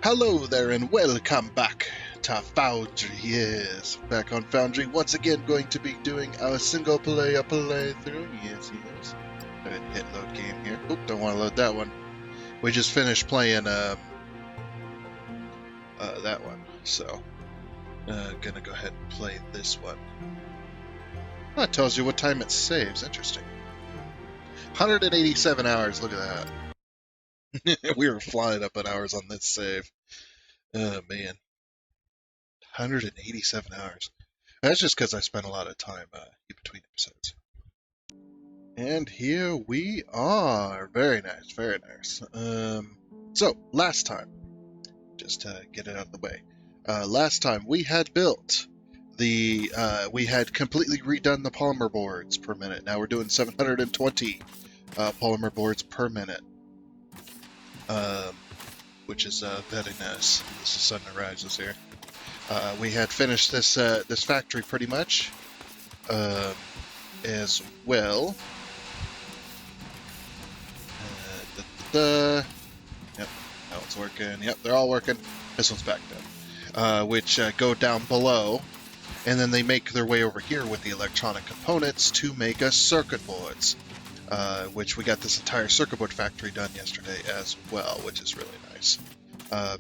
Hello there and welcome back to Foundry. Yes, back on Foundry once again, going to be doing a single player playthrough. Yes. Go ahead and hit load game here. Oop, don't want to load that one. We just finished playing that one, so gonna go ahead and play this one. That tells you what time it saves. Interesting. 187 hours. Look at that. We were flying up in hours on this save. Oh man, 187 hours. That's just because I spent a lot of time in between episodes. And here we are. Very nice, very nice. So, last time, just to get it out of the way, last time we had built we had completely redone the polymer boards per minute. Now we're doing 720 polymer boards per minute, which is very nice. This is sun rises here. We had finished this this factory pretty much as well. Yep, that one's working. Yep, they're all working. This one's back then. Which go down below, and then they make their way over here with the electronic components to make us circuit boards. Which we got this entire circuit board factory done yesterday as well, which is really nice.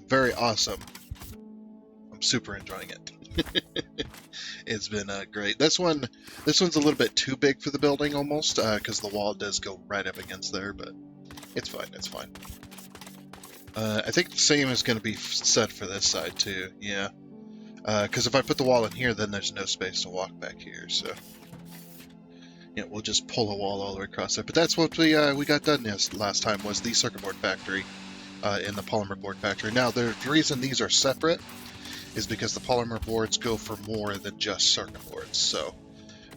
Very awesome. I'm super enjoying it. It's been great. This one's a little bit too big for the building almost, because the wall does go right up against there, but it's fine. It's fine. I think the same is going to be said for this side too. Yeah, because if I put the wall in here, then there's no space to walk back here. So yeah, we'll just pull a wall all the way across there. But that's what we got done last time, was the circuit board factory in the polymer board factory. Now the reason these are separate is because the polymer boards go for more than just circuit boards. So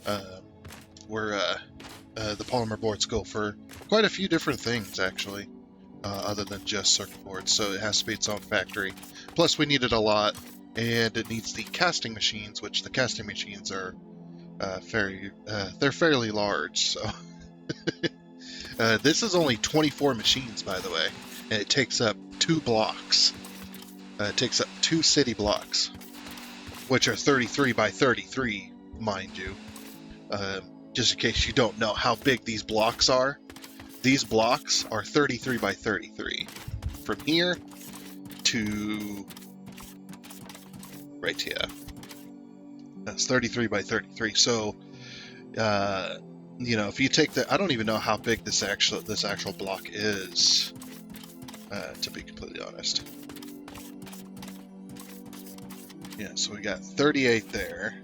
the polymer boards go for quite a few different things actually, other than just circuit boards. So it has to be its own factory. Plus we need it a lot, and it needs the casting machines, which the casting machines are they're fairly large. So this is only 24 machines, by the way, and it takes up 2 blocks. It takes up 2 city blocks, which are 33 by 33, mind you. Just in case you don't know how big these blocks are, these blocks are 33 by 33. From here to right here. That's 33 by 33. So, if you take the, I don't even know how big this actual block is, to be completely honest. Yeah, so we got 38 there.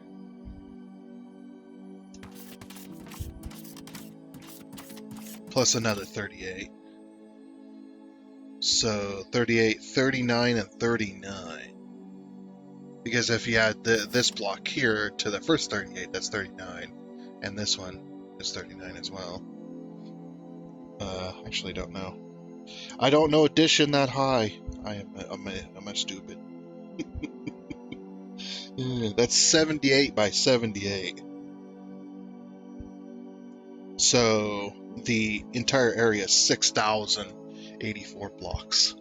Plus another 38. So 38, 39, and 39. Because if you add this block here to the first 38, that's 39. And this one is 39 as well. Actually don't know. I don't know addition that high. I'm a stupid. That's 78 by 78. So the entire area is 6,084 blocks.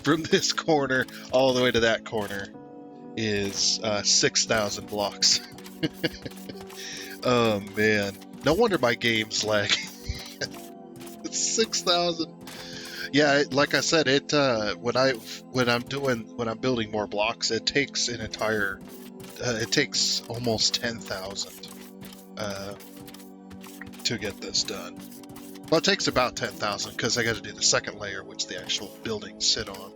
From this corner all the way to that corner is 6,000 blocks. Oh man, no wonder my game's lag. It's 6,000. Yeah, like I said, it when I'm building more blocks, it takes an entire it takes almost 10,000 to get this done. Well, it takes about 10,000 because I got to do the second layer, which the actual buildings sit on.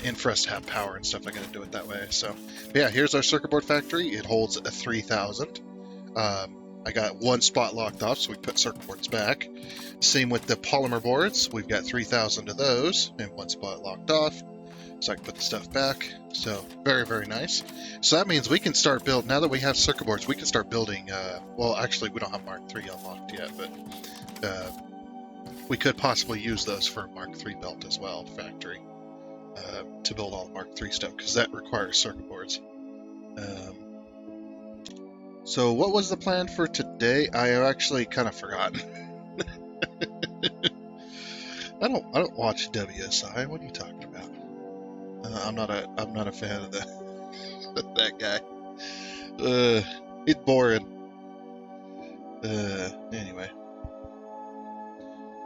And for us to have power and stuff, I got to do it that way. So, yeah, here's our circuit board factory. It holds a 3,000. I got one spot locked off, so we put circuit boards back. Same with the polymer boards. We've got 3,000 of those and one spot locked off, so I can put the stuff back. So very, very nice. So that means we can start building, now that we have circuit boards, we can start building, well, actually, we don't have Mark III unlocked yet, but we could possibly use those for Mark III belt as well, factory, to build all the Mark III stuff, because that requires circuit boards. So what was the plan for today? I have actually kind of forgotten. I don't watch WSI. What are you talking about? I'm not a fan of that guy. He's boring. Anyway.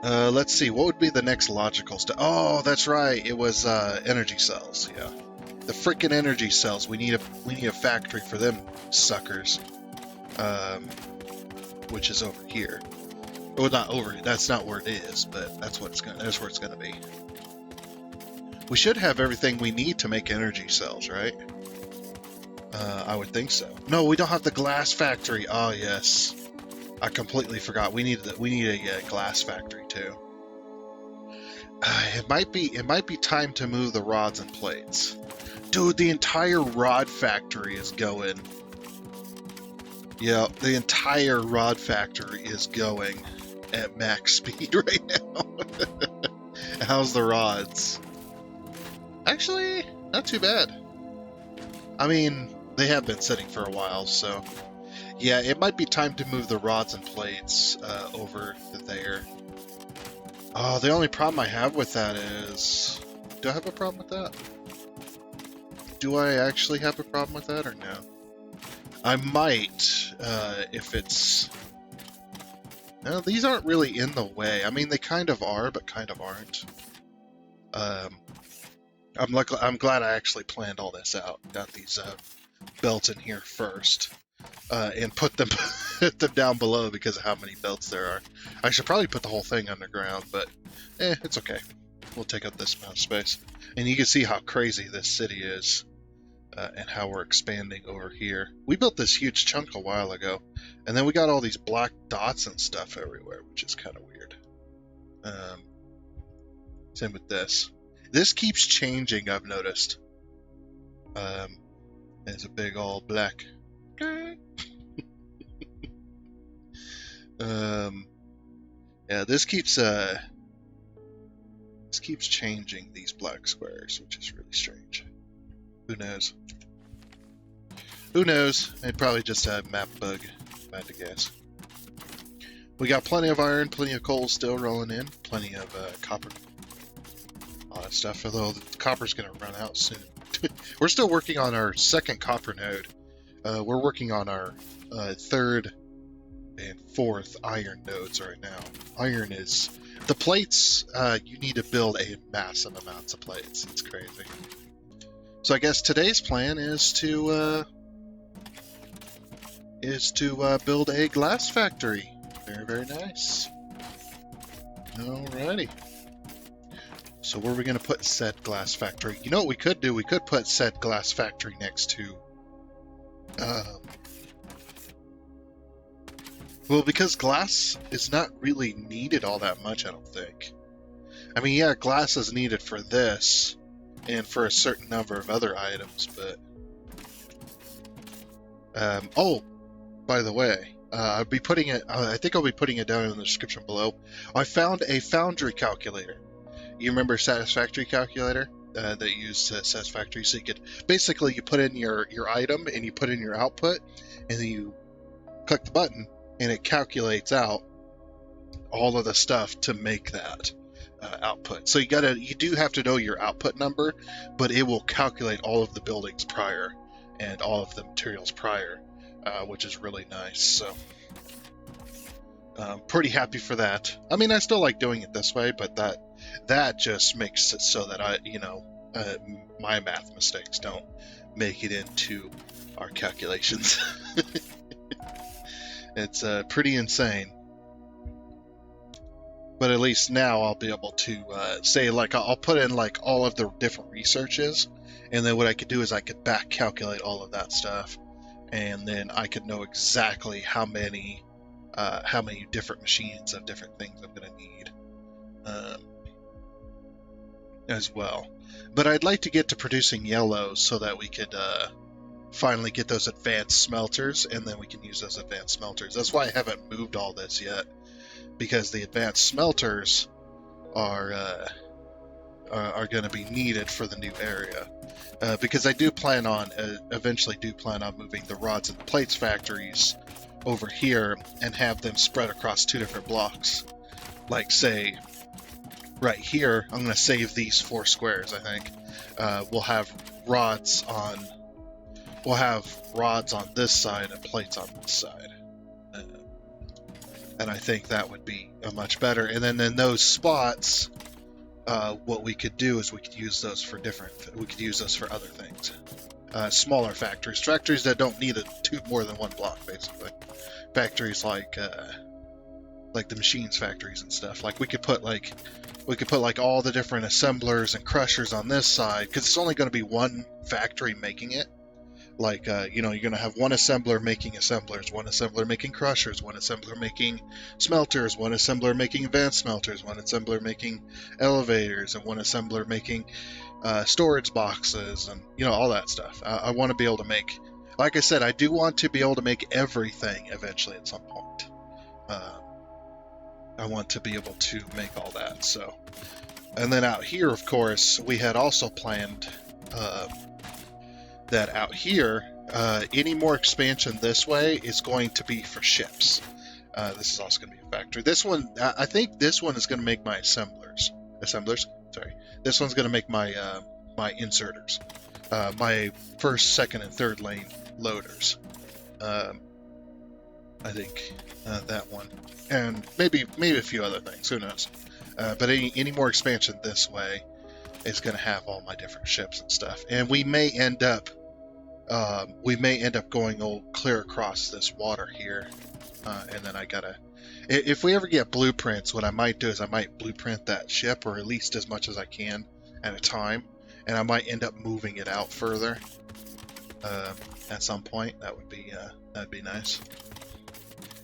Let's see. What would be the next logical step? Oh, that's right. It was energy cells. Yeah, the freaking energy cells. We need a factory for them suckers. Which is over here. Well, not over. That's not where it is, but that's where it's gonna be. We should have everything we need to make energy cells, right? I would think so. No, we don't have the glass factory. Oh yes, I completely forgot. We need a glass factory too. It might be time to move the rods and plates. Dude, the entire rod factory is going. Yeah, the entire rod factory is going at max speed right now. How's the rods? Actually, not too bad. I mean, they have been sitting for a while, so yeah, it might be time to move the rods and plates over there. Oh, the only problem I have with that is... Do I have a problem with that? Do I actually have a problem with that, or no? I might, if it's... No, these aren't really in the way. I mean, they kind of are, but kind of aren't. I'm glad I actually planned all this out. Got these belts in here first, and put them down below because of how many belts there are. I should probably put the whole thing underground, but it's okay. We'll take up this amount of space, and you can see how crazy this city is, and how we're expanding over here. We built this huge chunk a while ago, and then we got all these black dots and stuff everywhere, which is kind of weird. Same with this. This keeps changing, I've noticed. It's a big old black. Yeah, this keeps changing these black squares, which is really strange. Who knows? Who knows? It probably just a map bug, if I had to guess. We got plenty of iron, plenty of coal still rolling in, plenty of copper. All that stuff, although the copper's going to run out soon. We're still working on our second copper node. We're working on our third and fourth iron nodes right now. Iron is... The plates, you need to build a massive amounts of plates. It's crazy. So I guess today's plan is to build a glass factory. Very, very nice. Alrighty. So where are we going to put said glass factory? You know what we could do? We could put said glass factory next to... well, because glass is not really needed all that much, I don't think. I mean, yeah, glass is needed for this and for a certain number of other items, but... oh, by the way, I'll be putting it... I think I'll be putting it down in the description below. I found a foundry calculator. You remember Satisfactory calculator that you used Satisfactory? So you could basically you put in your item and you put in your output, and then you click the button and it calculates out all of the stuff to make that output. So you do have to know your output number, but it will calculate all of the buildings prior and all of the materials prior, which is really nice. So pretty happy for that. I mean, I still like doing it this way, but that just makes it so that my math mistakes don't make it into our calculations. It's pretty insane. But at least now I'll be able to say, like, I'll put in like all of the different researches, and then what I could do is I could back calculate all of that stuff, and then I could know exactly how many different machines of different things I'm going to need. As well. But I'd like to get to producing yellows so that we could finally get those advanced smelters, and then we can use those advanced smelters. That's why I haven't moved all this yet, because the advanced smelters are going to be needed for the new area. Because I do plan on eventually moving the rods and plates factories over here and have them spread across 2 different blocks. Like, say, right here, I'm going to save these 4 squares, I think. We'll have rods on this side and plates on this side. And I think that would be much better. And then in those spots, what we could do is we could use those for other things. Smaller factories that don't need more than 1 block, basically. Factories like the machines factories and stuff. Like we could put like all the different assemblers and crushers on this side, because it's only going to be 1 factory making it. Like, you're going to have 1 assembler making assemblers, 1 assembler making crushers, 1 assembler making smelters, 1 assembler making advanced smelters, 1 assembler making elevators, and 1 assembler making storage boxes, and, all that stuff. I want to be able to make, like I said, I do want to be able to make everything eventually at some point. I want to be able to make all that, so. And then out here, of course, we had also planned that out here, any more expansion this way is going to be for ships. This is also going to be a factory. This one, I think this one is going to make my assemblers. Sorry. This one's going to make my my inserters. My first, second, and third lane loaders. I think that one. And maybe a few other things. Who knows? But any more expansion this way is going to have all my different ships and stuff, and we may end up going all clear across this water here, and then I gotta, if we ever get blueprints, what I might do is I might blueprint that ship, or at least as much as I can at a time, and I might end up moving it out further at some point. That'd be nice,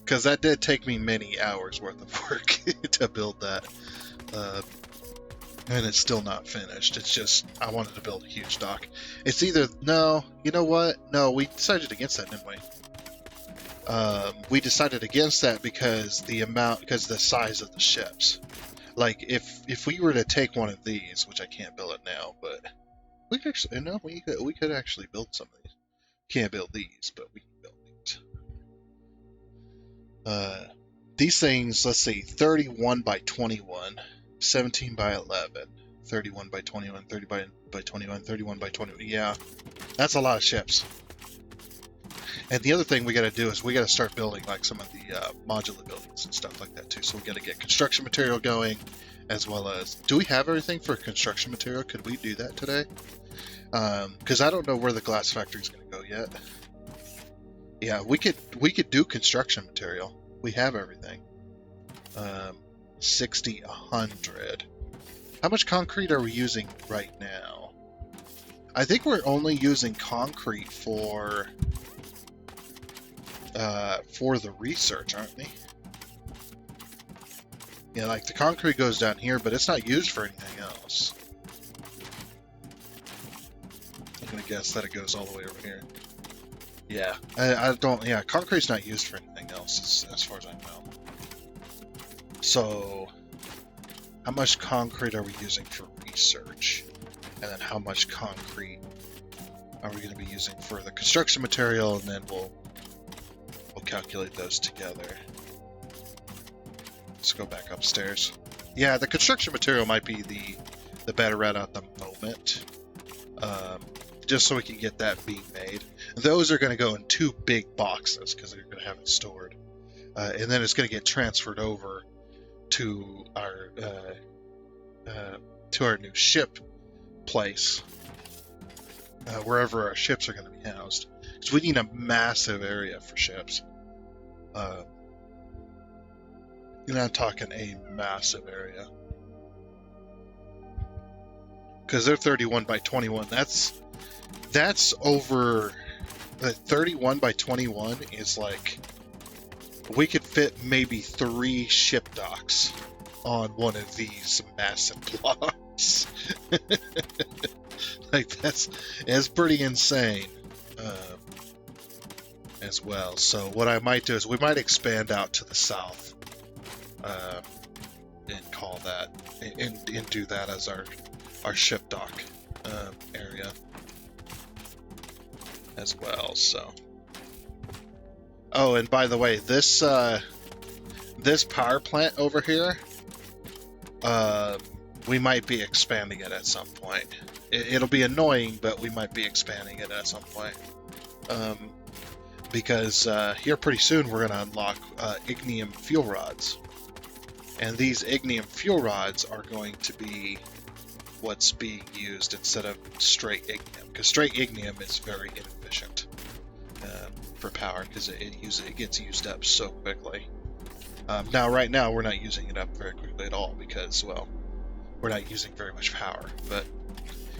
because that did take me many hours worth of work to build that. And it's still not finished. It's just, I wanted to build a huge dock. It's either, no, you know what? No, we decided against that, didn't we? We decided against that because the size of the ships. Like, if we were to take one of these, which I can't build it now, but we could actually, we could actually build some of these. Can't build these, but we can build these. These things, let's see, 31 by 21. 17 by 11, 31 by 21, 30 by 21, 31 by 21. Yeah, that's a lot of ships. And the other thing we got to do is we got to start building like some of the modular buildings and stuff like that too. So we got to get construction material going, as well as, do we have everything for construction material? Could we do that today? Because I don't know where the glass factory is going to go yet. Yeah, we could do construction material. We have everything. 60, 100. How much concrete are we using right now? I think we're only using concrete for the research, aren't we? Yeah, like the concrete goes down here, but it's not used for anything else. I'm gonna guess that it goes all the way over here. Yeah, I don't. Yeah, concrete's not used for anything else, as far as I know. So, how much concrete are we using for research? And then how much concrete are we going to be using for the construction material? And then we'll calculate those together. Let's go back upstairs. Yeah, the construction material might be the better route at the moment. Just so we can get that being made. Those are going to go in 2 big boxes because they're going to have it stored. And then it's going to get transferred over to our new ship place, wherever our ships are going to be housed, because we need a massive area for ships. And I'm talking a massive area, because they're 31 by 21. That's over. 31 by 21 is like, we could fit maybe 3 ship docks on one of these massive blocks. Like that's pretty insane as well. So what I might do is we might expand out to the south and call that and do that as our ship dock area as well. So. Oh, and by the way, this power plant over here, we might be expanding it at some point. It'll be annoying, but we might be expanding it at some point. Because here pretty soon we're going to unlock ignium fuel rods. And these ignium fuel rods are going to be what's being used instead of straight ignium. Because straight ignium is very inefficient for power, because it gets used up so quickly. Right now we're not using it up very quickly at all because, well, we're not using very much power. But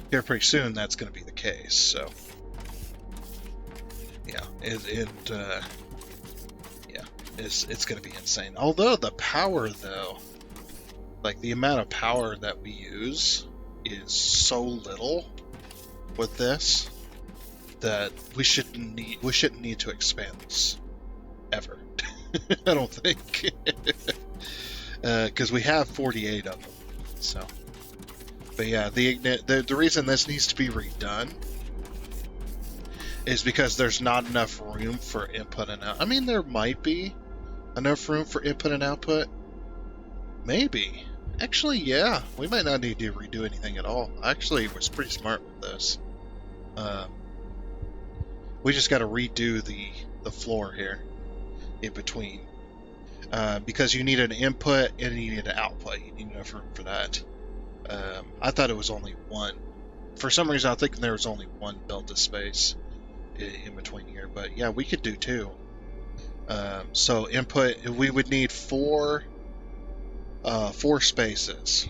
here pretty soon that's going to be the case. So yeah, it's going to be insane. Although the power, though, like the amount of power that we use is so little with this that we shouldn't need to expand this ever. I don't think, because we have 48 of them. So, but yeah, the reason this needs to be redone is because there's not enough room for input and out. I mean, there might be enough room for input and output. Maybe. Actually, yeah. We might not need to redo anything at all. Actually, it was pretty smart with this. We just got to redo the floor here in between. Because you need an input and you need an output. You need enough room for that. I thought it was only one. For some reason, I was thinking there was only one delta space in between here. But yeah, we could do two. So input, we would need four spaces.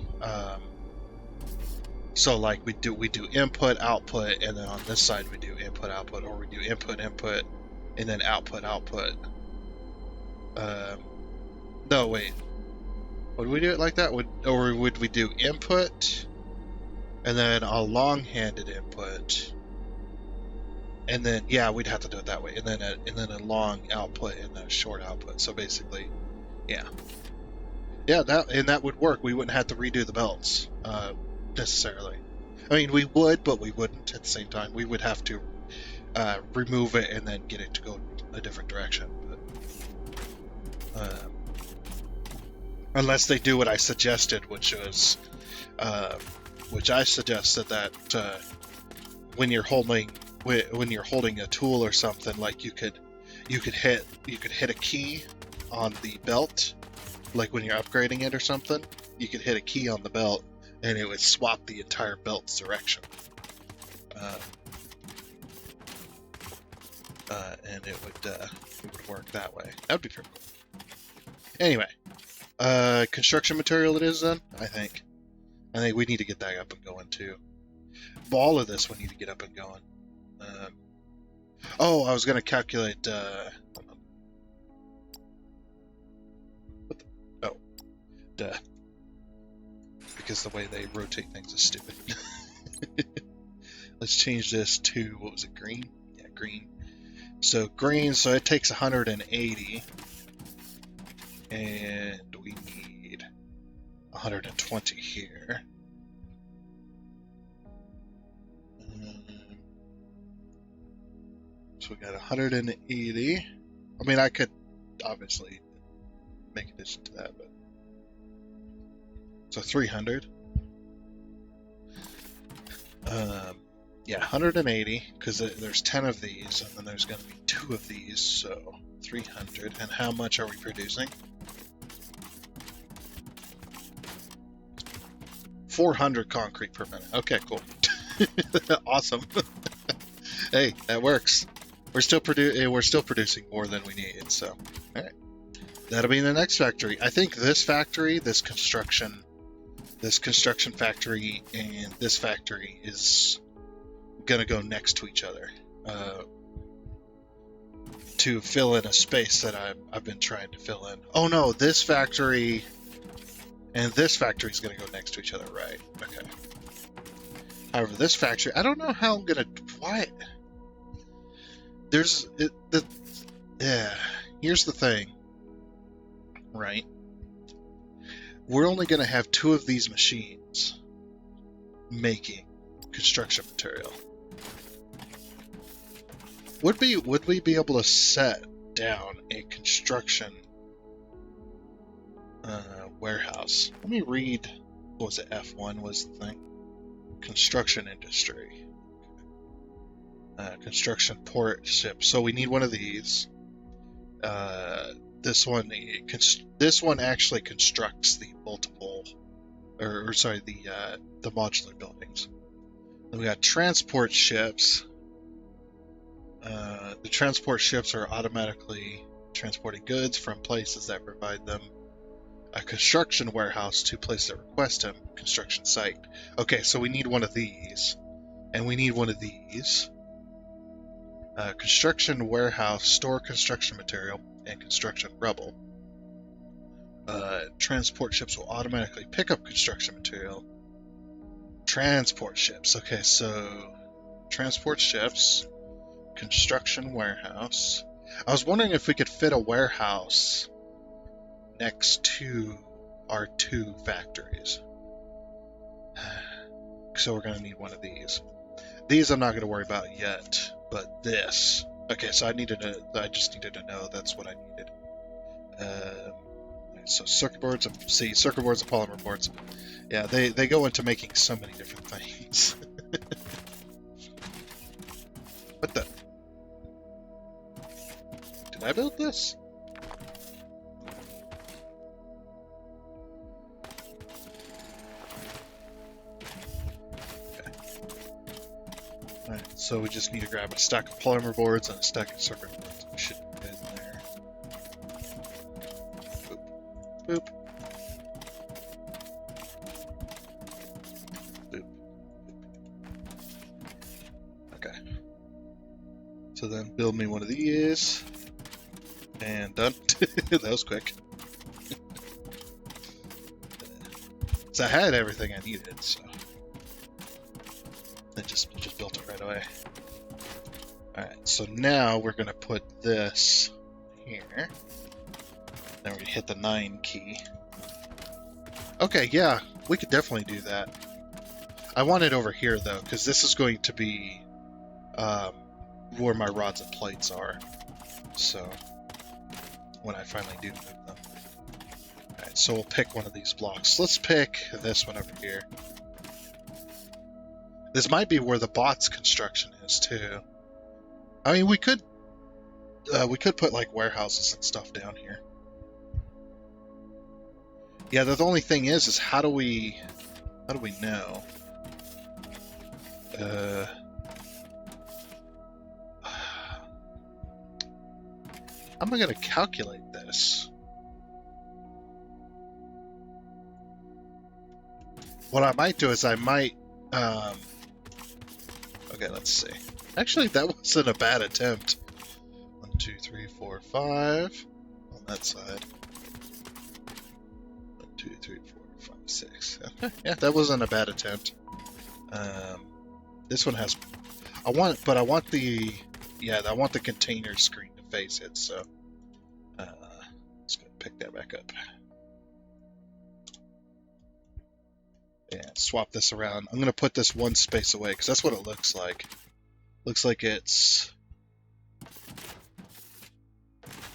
So like we do input, output, and then on this side we do input, output, or we do input, and then output. No, wait. Would we do it like that? Or would we do input, and then a long-handed input, and then we'd have to do it that way, and then a long output and a short output. So basically, yeah, that would work. We wouldn't have to redo the belts necessarily. I mean, we would, but we wouldn't at the same time. We would have to remove it and then get it to go a different direction. But, unless they do what I suggested, which I suggested that when you're holding a tool or something, like you could hit a key on the belt, like when you're upgrading it or something, you could hit a key on the belt and it would swap the entire belt's direction. And it would work that way. That would be pretty cool. Anyway, construction material it is then, I think we need to get that up and going too. All of this we need to get up and going. I was going to calculate, because the way they rotate things is stupid. Let's change this to, what was it, green? Yeah, green. So green, so it takes 180, and we need 120 here. So we got 180. I mean, I could obviously make addition to that, but so 300. 180, because there's 10 of these, and then there's going to be 2 of these, so 300. And how much are we producing? 400 concrete per minute. Okay, cool. Awesome. Hey, that works. We're still producing more than we need, so all right. That'll be in the next factory. I think this factory, this construction factory, and this factory is gonna go next to each other to fill in a space that I've been trying to fill in. Oh no, this factory and this factory is gonna go next to each other, right? Okay. However, this factory, I don't know how I'm gonna. Why? Here's the thing, right? We're only gonna have 2 of these machines making construction material. Would we be able to set down a construction warehouse? Let me read what was it? F1 was the thing. Construction industry. Construction port ship. So we need one of these. This one actually constructs the multiple, or sorry, the modular buildings. Then we got transport ships. The transport ships are automatically transporting goods from places that provide them. A construction warehouse to places that request them. Construction site. Okay, so we need one of these, and we need one of these. Construction warehouse, store construction material and construction rubble. Transport ships will automatically pick up construction material. Transport ships. Okay, so transport ships, construction warehouse. I was wondering if we could fit a warehouse next to our two factories. So we're going to need one of these. These I'm not going to worry about yet, but this. Okay, so I just needed to know that's what I needed. So circuit boards and polymer boards. Yeah, they go into making so many different things. What the? Did I build this? Okay. Alright, so we just need to grab a stack of polymer boards and a stack of circuit boards. We should be good in there. Boop. Boop. Okay. So then build me one of these. And done. That was quick. So I had everything I needed, so I just built it right away. Alright, so now we're gonna put this here. Then we hit the 9 key. Okay, yeah, we could definitely do that. I want it over here though, because this is going to be where my rods and plates are. So when I finally do move them. Alright, so we'll pick one of these blocks. Let's pick this one over here. This might be where the bots construction is too. I mean, we could put like warehouses and stuff down here. Yeah, the only thing is how do we know? How am I going to calculate this? What I might do is okay, let's see. Actually, that wasn't a bad attempt. 1, 2, 3, 4, 5 on that side. 1, 2, 3, 4, 5, 6. Okay, yeah, that wasn't a bad attempt. This one has. I want the container screen to face it. So let's go pick that back up. Yeah, swap this around. I'm gonna put this one space away because that's what it looks like. Looks like it's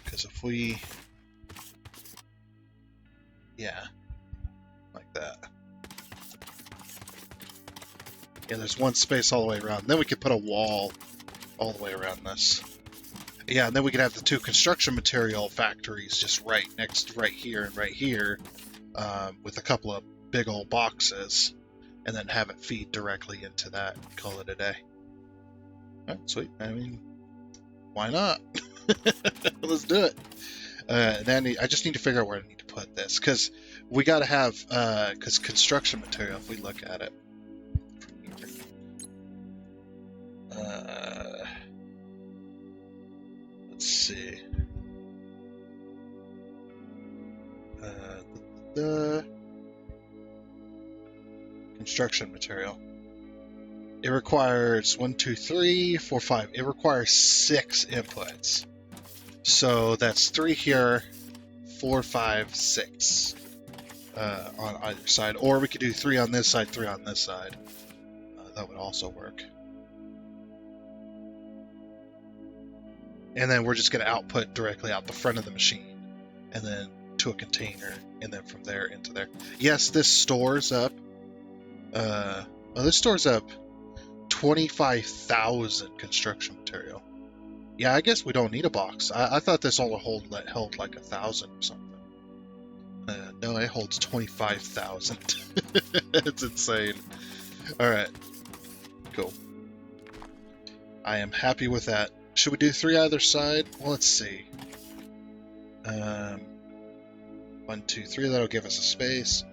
because if we, yeah, like that. Yeah, there's one space all the way around. Then we could put a wall all the way around this. Yeah, and then we could have the two construction material factories just right here and right here, with a couple of big old boxes, and then have it feed directly into that and call it a day. Alright, sweet. I mean, why not? Let's do it. Then I just need to figure out where I need to put this, because we got to have, because construction material, if we look at it, let's see. The construction material. It requires 1, 2, 3, 4, 5. It requires 6 inputs. So that's 3 here, 4, 5, 6 on either side. Or we could do 3 on this side, 3 on this side. That would also work. And then we're just going to output directly out the front of the machine. And then into a container, and then from there into there. Yes, this stores up. This stores up 25,000 construction material. Yeah, I guess we don't need a box. I thought this only held like 1,000 or something. No, it holds 25,000. It's insane. All right, cool. I am happy with that. Should we do 3 either side? Well, let's see. 1, 2, 3. That'll give us a space.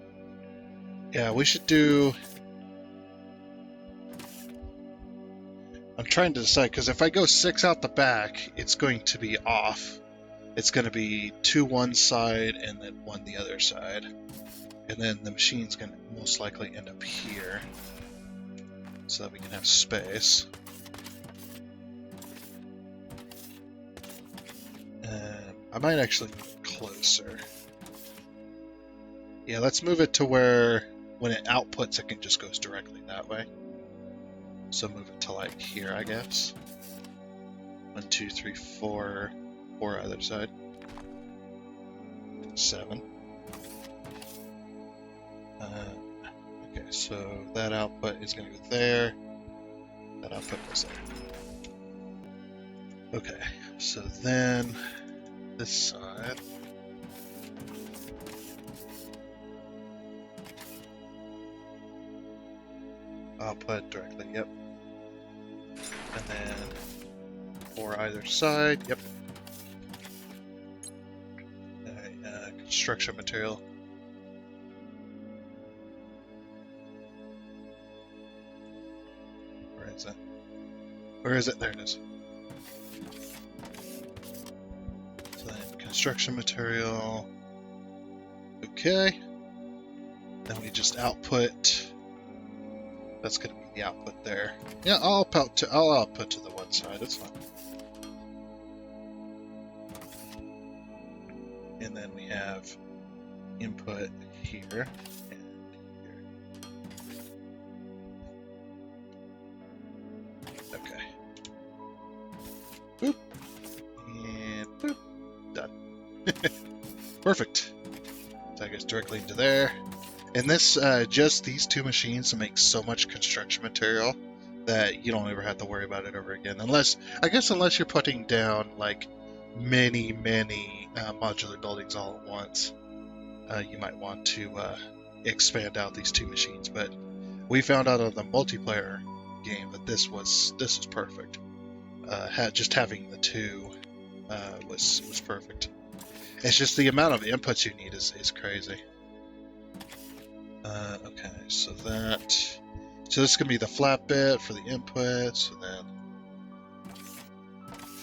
Yeah, we should do. I'm trying to decide because if I go 6 out the back, it's going to be off. It's going to be 2 one side and then 1 the other side. And then the machine's going to most likely end up here so that we can have space. I might actually move it closer. Yeah, let's move it to where when it outputs, it can just goes directly that way. So move it to like here, I guess. 1, 2, 3, 4. 4 either side. 7. Okay, so that output is going to go there. That output goes there. Okay, so then this side. Output directly, yep. And then 4 either side, yep. Construction material. Where is it? Where is it? There it is. So then construction material. Okay. Then we just output. That's going to be the output there. Yeah, I'll output to the one side. That's fine. And then we have input here and here. Okay. Boop. And boop. Done. Perfect. So I guess directly into there. And this, just these 2 machines make so much construction material that you don't ever have to worry about it ever again. Unless you're putting down like many modular buildings all at once, you might want to expand out these 2 machines. But we found out on the multiplayer game that this was perfect. Just having the 2 was perfect. It's just the amount of inputs you need is crazy. Okay, so this is gonna be the flat bit for the inputs, and then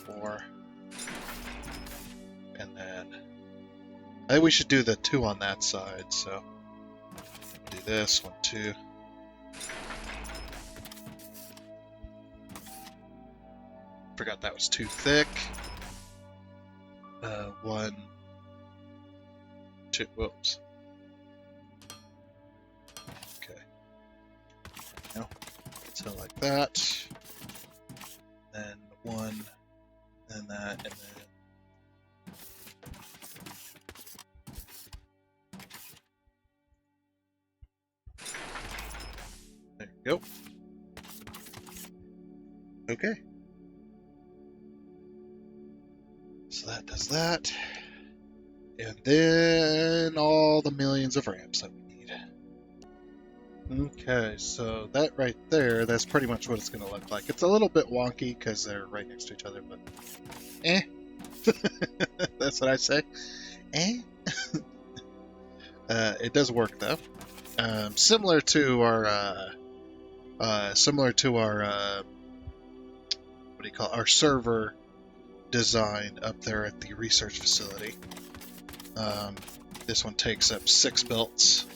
4. And then I think we should do the 2 on that side, so do this 1, 2. Forgot that was too thick. 1, 2. Whoops. Okay. No. So like that. Then 1. Then that, and then. There you go. Okay. So that does that. And then all the millions of ramps that we need. Okay, so that right there, that's pretty much what it's going to look like. It's a little bit wonky because they're right next to each other, but that's what I say. It does work though. Similar to our what do you call it? Our server design up there at the research facility. This one takes up 6 belts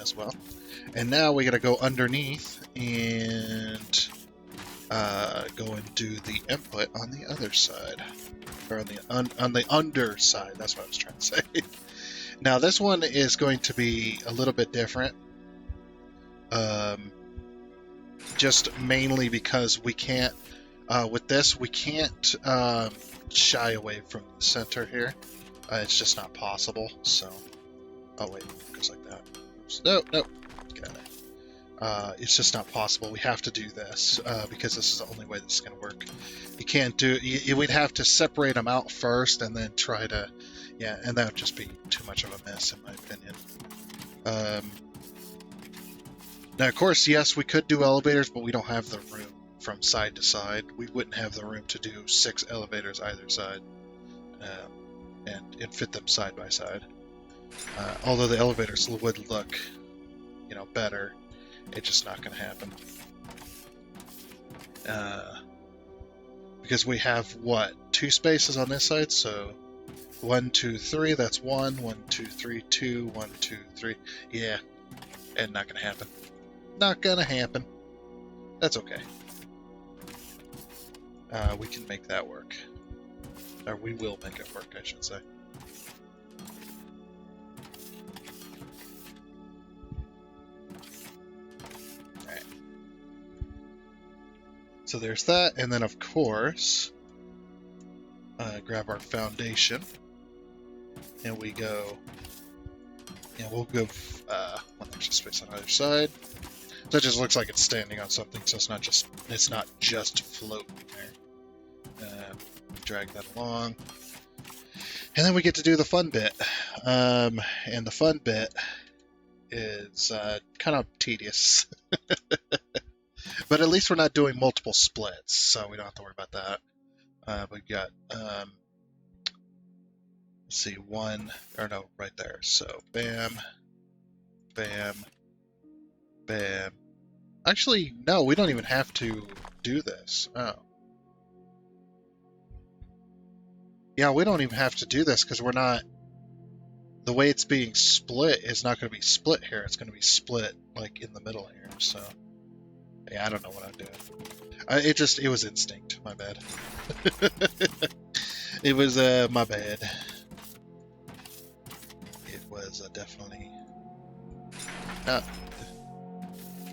as well. And now we got to go underneath and go and do the input on the other side, or on the underside. That's what I was trying to say. Now this one is going to be a little bit different, just mainly because we can't. With this, we can't shy away from the center here. It's just not possible. So, oh wait, it goes like that. Oops. No, no, get out of there. It's just not possible. We have to do this because this is the only way this is going to work. You can't do. We'd have to separate them out first and then try to, yeah, and that would just be too much of a mess in my opinion. Now, of course, yes, we could do elevators, but we don't have the room from side to side. We wouldn't have the room to do 6 elevators either side and fit them side by side. Although the elevators would look, you know, better, it's just not going to happen. Because we have, what, 2 spaces on this side, so 1, 2, 3, that's 1, 1, 2, 3, 2, 1, 2, 3, yeah, and not going to happen. Not going to happen. That's okay. We can make that work. Or we will make it work, I should say. Alright. So there's that, and then of course, grab our foundation, and we go, and we'll go 1 extra space on either side. That just looks like it's standing on something, so it's not just floating there. Drag that along, and then we get to do the fun bit. And the fun bit is kind of tedious, but at least we're not doing multiple splits, so we don't have to worry about that. We've got let's see, 1 or no, right there. So bam, bam, bam. Actually, no, we don't even have to do this. Oh. Yeah, we don't even have to do this because we're not... The way it's being split is not going to be split here. It's going to be split, like, in the middle here, so... Yeah, I don't know what I'm doing. It was instinct. My bad. It was, my bad. It was definitely...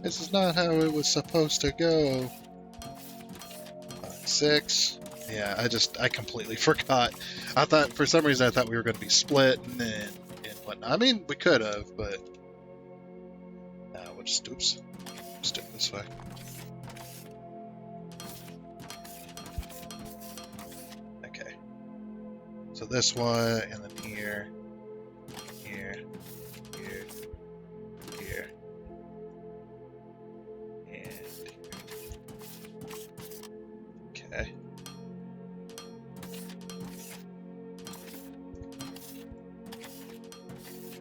This is not how it was supposed to go. 5, 6. Yeah, I completely forgot. I thought, for some reason, I thought we were going to be split and whatnot. I mean, we could have, but... we'll just, oops. Just do it this way. Okay. So this one, and then here, here, here, here. Okay.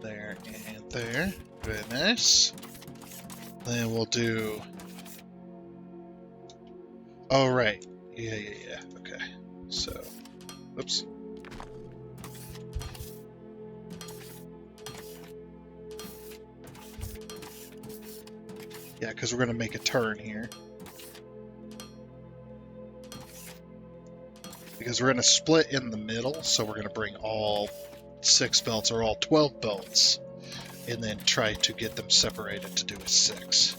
There and there. Very nice. Then we'll do... Oh, right. Yeah. Okay. So, oops. Yeah, because we're going to make a turn here. Because we're going to split in the middle, so we're going to bring all 6 belts or all 12 belts and then try to get them separated to do a 6.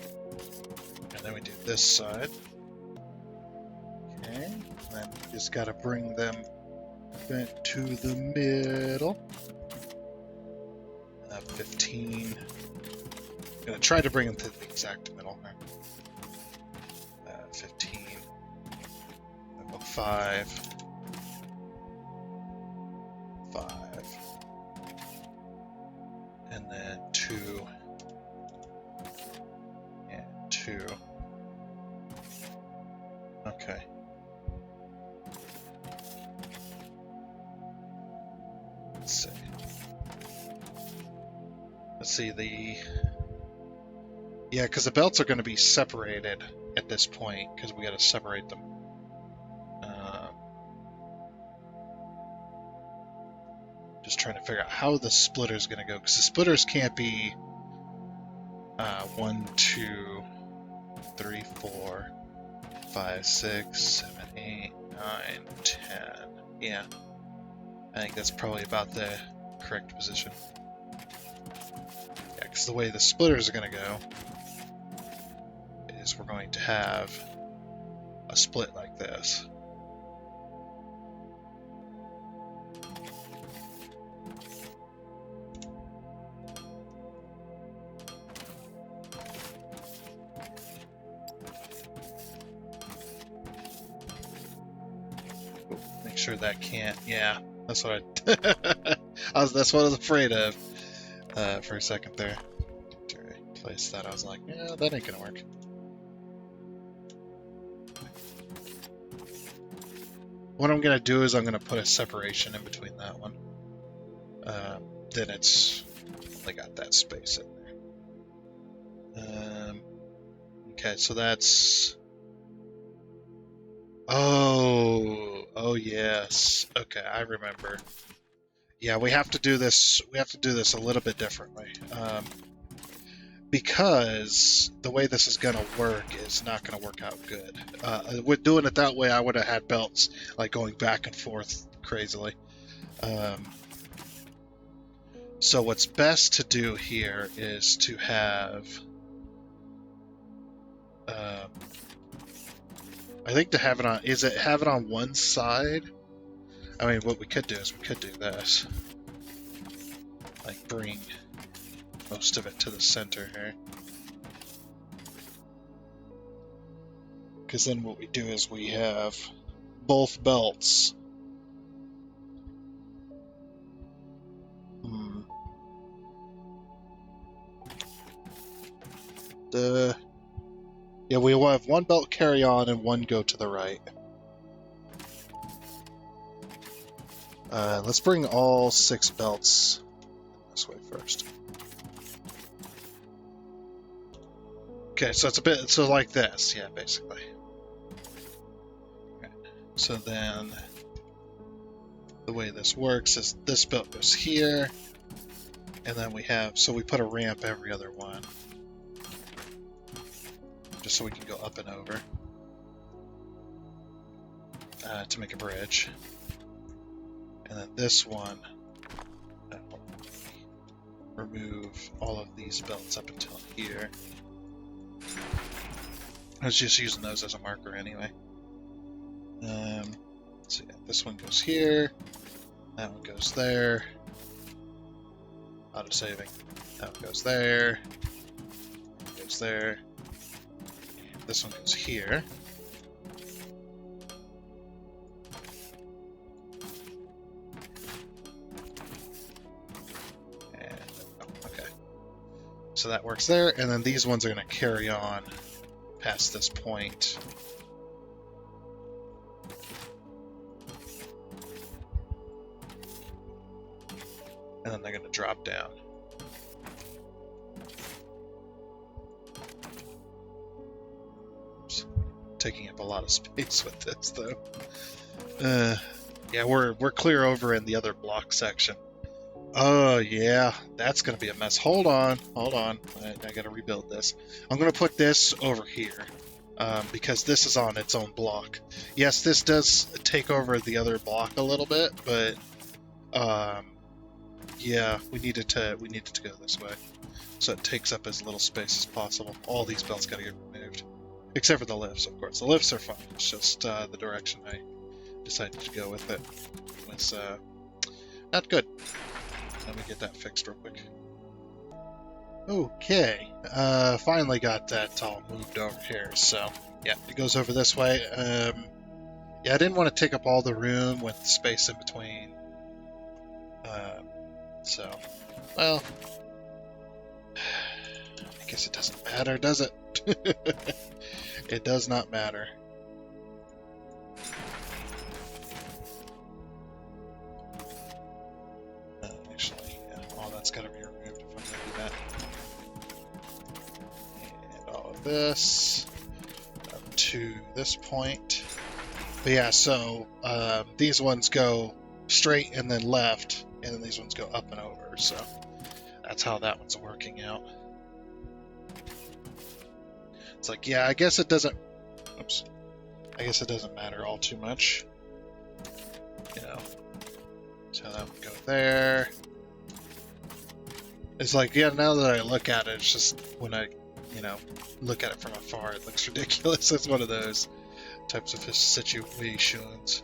And then we do this side. Okay, and then we just got to bring them back to the middle. 15. I'm going to try to bring them to the exact middle here. 15. 5. 5. And then 2. And 2. Okay. Let's see the... Yeah, because the belts are going to be separated at this point, because we got to separate them. Just trying to figure out how the splitter is going to go, because the splitters can't be 1, 2, 3, 4, 5, 6, 7, 8, 9, 10. Yeah, I think that's probably about the correct position. Yeah, because the way the splitters are going to go is we're going to have a split like this. sure that can't. Yeah, that's what that's what I was afraid of for a second there. To replace that, I was like, yeah, that ain't gonna work. What I'm gonna do is I'm gonna put a separation in between that one. Then it's only got that space in there. Okay, so that's. Oh yes. Okay, I remember. Yeah, we have to do this. We have to do this a little bit differently, because the way this is gonna work is not gonna work out good. With doing it that way, I would have had belts like going back and forth crazily. So what's best to do here is to have. I think to have it on. Is it have it on one side? I mean, what we could do is we could do this. Like bring most of it to the center here. Because then what we do is we have both belts. Yeah, we will have one belt carry on and one go to the right. Let's bring all 6 belts this way first. Okay, so it's a bit, so like this, yeah, basically. Okay. So then, the way this works is this belt goes here, and then we have, so we put a ramp every other one. Just so we can go up and over to make a bridge. And then this one, remove all of these belts up until here. I was just using those as a marker anyway. So yeah, this one goes here, that one goes there. Auto-saving. That one goes there, that one goes there. This one goes here. And, oh, okay. So that works there, and then these ones are going to carry on past this point. And then they're going to drop down. Taking up a lot of space with this, though. Yeah, we're clear over in the other block section. Oh yeah, that's gonna be a mess. Hold on. I gotta rebuild this. I'm gonna put this over here because this is on its own block. Yes, this does take over the other block a little bit, but yeah, we needed to go this way, so it takes up as little space as possible. All these belts gotta get removed. Except for the lifts, of course. The lifts are fine. It's just the direction I decided to go with it was not good. Let me get that fixed real quick. Okay. Finally got that all moved over here. So, yeah, it goes over this way. Yeah, I didn't want to take up all the room with the space in between. So, well, I guess it doesn't matter, does it? It does not matter. Actually, yeah, all that's got to be removed if I'm going to do that. And all of this up to this point. But yeah, so these ones go straight and then left, and then these ones go up and over. So that's how that one's working out. It's like, yeah, I guess it doesn't. Oops. I guess it doesn't matter all too much. You know. So that would go there. It's like, yeah, now that I look at it, it's just when I, you know, look at it from afar, it looks ridiculous. It's one of those types of situations.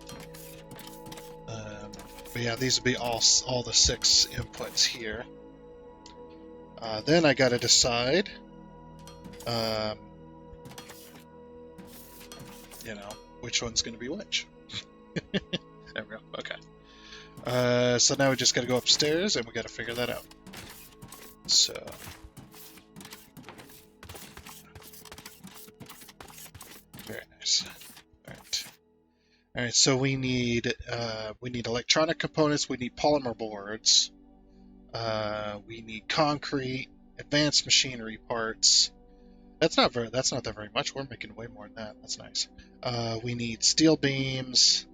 But yeah, these would be all the 6 inputs here. Then I got to decide. You know, which one's going to be which. There we go. Okay. So now we just got to go upstairs and we got to figure that out. So. Very nice. All right. All right. So we need electronic components. We need polymer boards. We need concrete, advanced machinery parts. That's not that very much. We're making way more than that. That's nice. We need steel beams,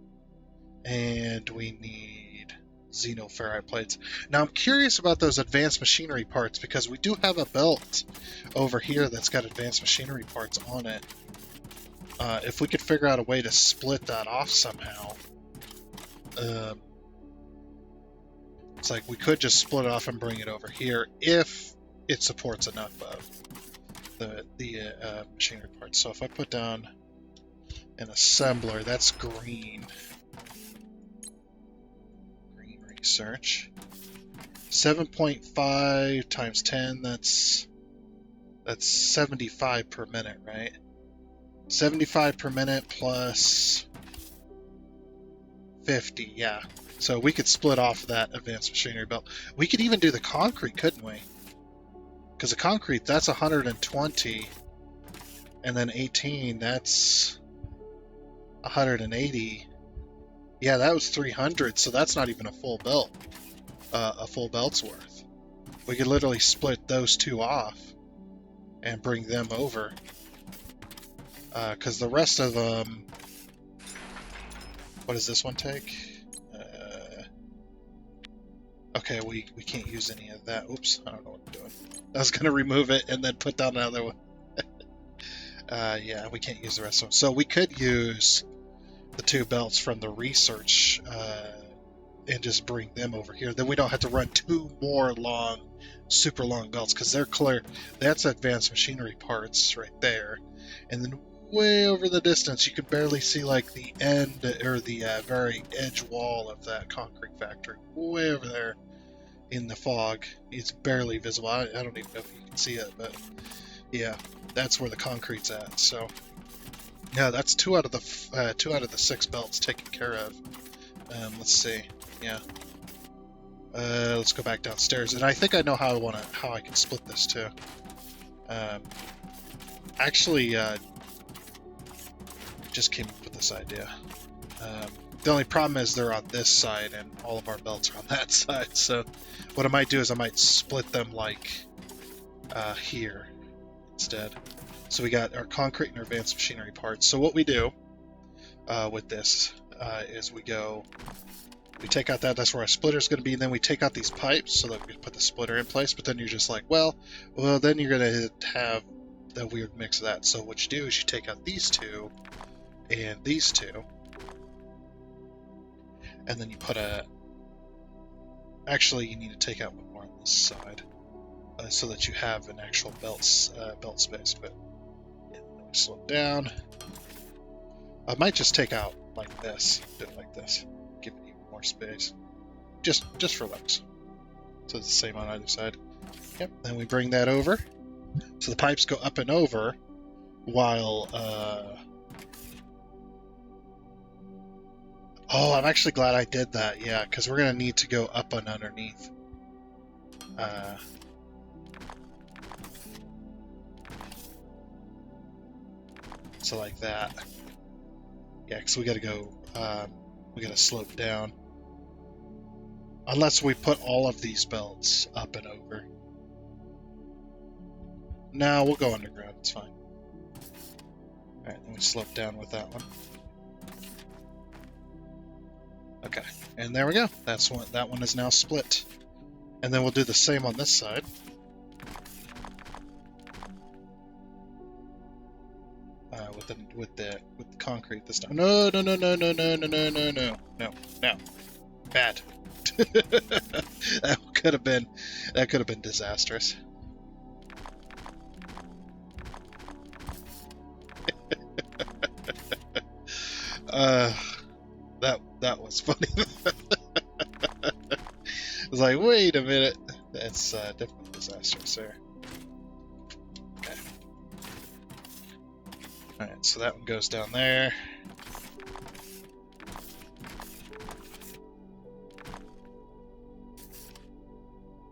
and we need xenoferrite plates. Now I'm curious about those advanced machinery parts because we do have a belt over here that's got advanced machinery parts on it. If we could figure out a way to split that off somehow, it's like we could just split it off and bring it over here if it supports enough of the machinery parts. So if I put down an assembler, that's green. Green research. 7.5 times 10, that's 75 per minute, right? 75 per minute plus 50, yeah. So we could split off that advanced machinery belt. We could even do the concrete, couldn't we? Because the concrete, that's 120, and then 18, that's 180. Yeah, that was 300, so that's not even a full belt, a full belt's worth. We could literally split those two off and bring them over. Because the rest of them, what does this one take? Okay, we can't use any of that. Oops, I don't know what I'm doing. I was going to remove it and then put down another one. Yeah, we can't use the rest of them. So we could use the two belts from the research and just bring them over here. Then we don't have to run two more long, super long belts because they're clear. That's advanced machinery parts right there. And then way over the distance, you can barely see like the end or the very edge wall of that concrete factory. Way over there in the fog, it's barely visible. I don't even know if you can see it, but yeah, that's where the concrete's at. So yeah, that's two out of the 6 belts taken care of. Let's see. Yeah. Let's go back downstairs, and I think I know how I can split this too. Actually, just came up with this idea. The only problem is they're on this side and all of our belts are on that side. So what I might do is I might split them like here instead. So we got our concrete and our advanced machinery parts. So what we do with this is we take out that's where our splitter is going to be, and then we take out these pipes so that we can put the splitter in place. But then you're just like, well, then you're going to have the weird mix of that. So what you do is you take out these two and these two, and then you put actually you need to take out one more on this side so that you have an actual belt space. But yeah, let me slow it down. I might just take out like this, do it like this, give it even more space, just for looks. So it's the same on either side. Yep. Then we bring that over, so the pipes go up and over, while oh, I'm actually glad I did that, yeah, because we're going to need to go up and underneath. So like that. Yeah, because we got to go, we got to slope down. Unless we put all of these belts up and over. No, we'll go underground, it's fine. Alright, then we slope down with that one. Okay, and there we go. That one is now split. And then we'll do the same on this side. With the concrete this time. No. Bad. That could have been disastrous. That was funny. I was like, wait a minute. That's definitely disastrous there. Okay. Alright, so that one goes down there.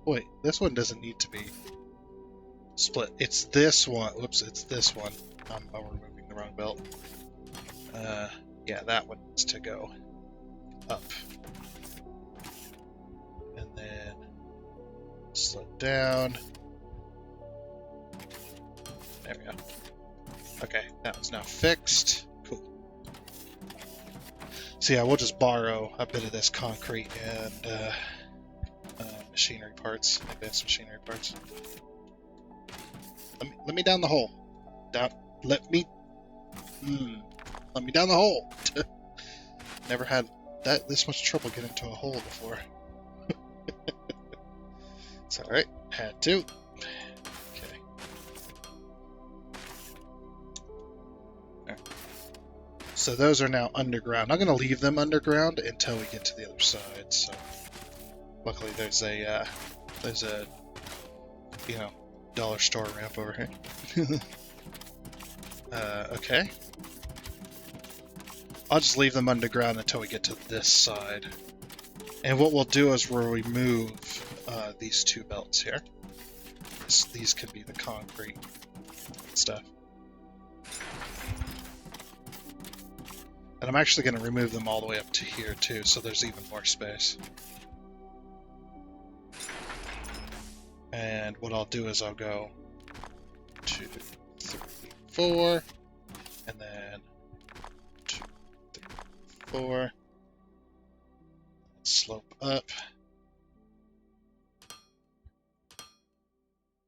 Wait, this one doesn't need to be split. It's this one. Whoops, it's this one. I'm removing the wrong belt. Yeah, that one needs to go up. And then slow down. There we go. Okay, that one's now fixed. Cool. So yeah, we'll just borrow a bit of this concrete and machinery parts, advanced machinery parts. Let me down the hole. Let me down the hole. Never had this much trouble getting into a hole before. It's alright. Had to. Okay. Alright. So those are now underground. I'm going to leave them underground until we get to the other side. So luckily there's a dollar store ramp over here. Okay. I'll just leave them underground until we get to this side. And what we'll do is we'll remove these two belts here. These can be the concrete stuff. And I'm actually going to remove them all the way up to here too, so there's even more space. And what I'll do is I'll go 2, 3, 4, and then 2, 3, 4. Slope up.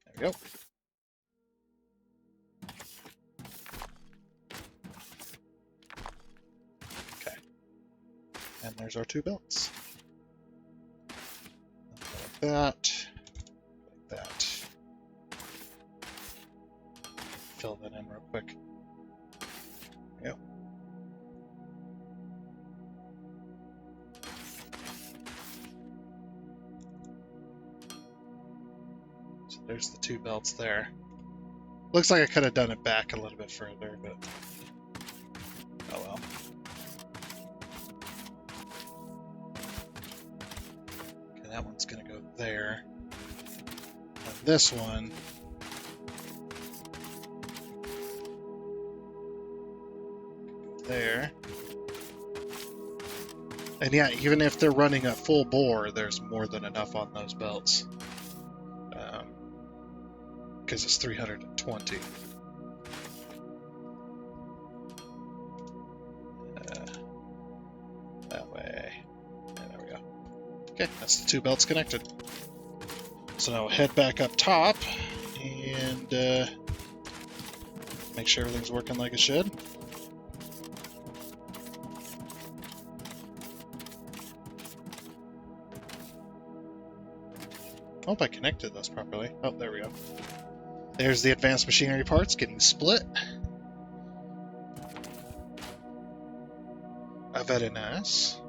There we go. Okay. And there's our two belts. Like that. That. Fill that in real quick. There we go. So there's the two belts there. Looks like I could have done it back a little bit further, but oh well. Okay, that one's gonna go there. This one there. And yeah, even if they're running at full bore, there's more than enough on those belts. Because it's 320. That way. And there we go. Okay, that's the two belts connected. So now we'll head back up top and make sure everything's working like it should. I hope I connected those properly. Oh, there we go. There's the advanced machinery parts getting split. Very nice.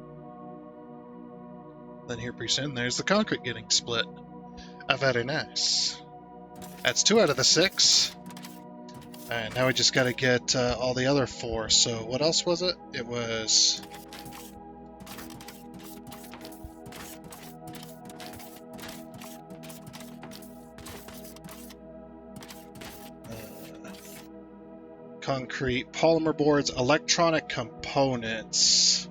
Then here pretty soon, there's the concrete getting split. Very nice. That's 2 out of the 6. And now we just got to get all the other 4. So what else was it? It was... concrete, polymer boards, electronic components.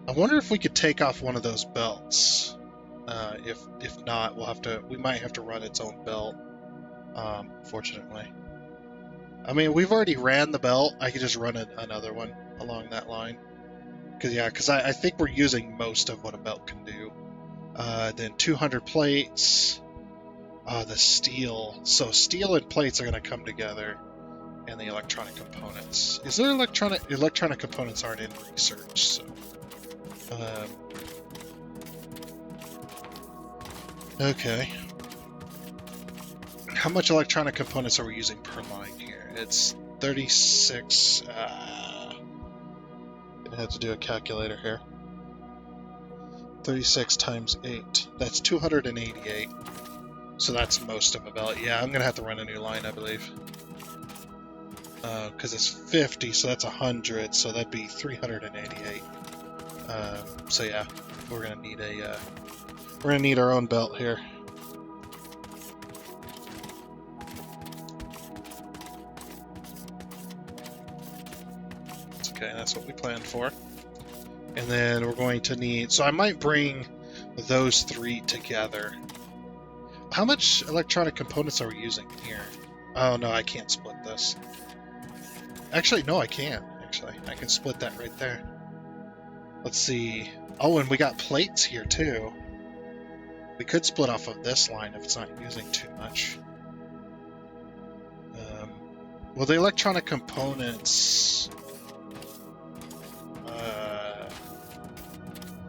I wonder if we could take off one of those belts. If not, we might have to run its own belt. Fortunately, I mean we've already ran the belt. I could just run another one along that line. Because I think we're using most of what a belt can do. Then 200 plates. The steel. So steel and plates are going to come together. And the electronic components. Is there electronic components aren't in research, so okay. How much electronic components are we using per line here? It's 36 gonna have to do a calculator here. 36 times 8. That's 288. So that's most of a belt. Yeah, I'm gonna have to run a new line, I believe. Because it's 50, so that's 100, so that'd be 388. So yeah, we're gonna need our own belt here. Okay, that's what we planned for. And then we're going to need... So I might bring those three together. How much electronic components are we using here? Oh, no, I can't split this. Actually, no, I can. Actually, I can split that right there. Let's see. Oh, and we got plates here, too. We could split off of this line if it's not using too much. Well, the electronic components...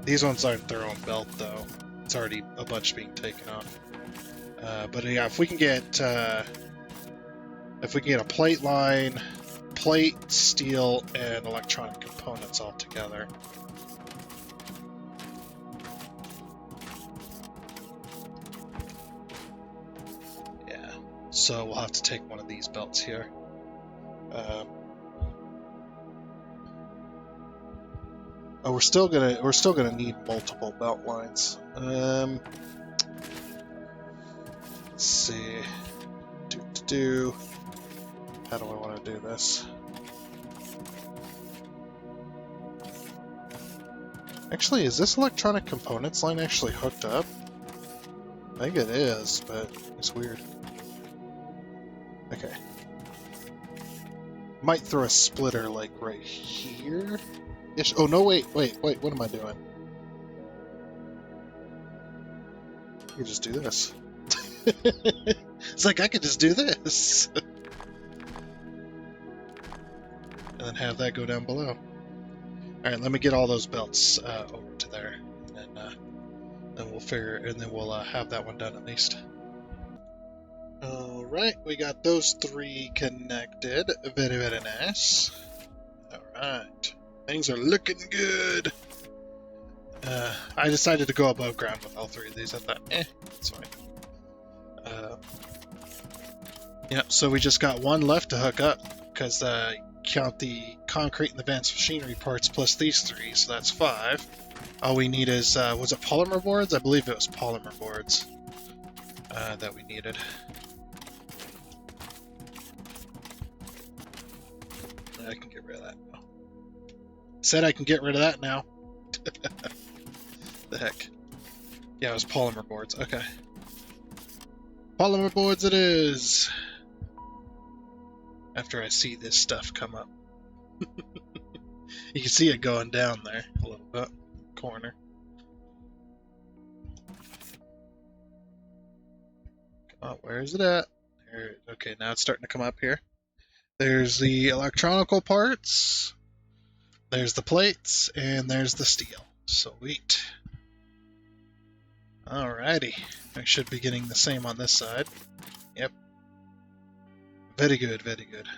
these ones aren't their own belt, though. It's already a bunch being taken off. But yeah, if we can get a plate line, plate, steel, and electronic components all together. Yeah, so we'll have to take one of these belts here. Oh, we're still gonna need multiple belt lines. Let's see. How do I want to do this? Actually, is this electronic components line actually hooked up? I think it is, but it's weird. Okay. Might throw a splitter like right here. Ish. Oh no! Wait! What am I doing? I could just do this. It's like I could just do this, and then have that go down below. All right, let me get all those belts over to there, and then we'll figure, and then we'll have that one done at least. All right, we got those three connected. Very, very nice. All right, things are looking good. I decided to go above ground with all three of these. I thought, it's fine. Yep, so we just got one left to hook up, because count the concrete and advanced machinery parts plus these three, so that's 5. All we need is, was it polymer boards? I believe it was polymer boards that we needed. I can get rid of that now. Said I can get rid of that now. The heck. Yeah, it was polymer boards. Okay. Polymer boards it is! After I see this stuff come up. You can see it going down there a little bit. Corner. Oh, where is it at? There, okay, now it's starting to come up here. There's the electronical parts. There's the plates, and there's the steel. Sweet. Alrighty. I should be getting the same on this side. Yep. Very good, very good.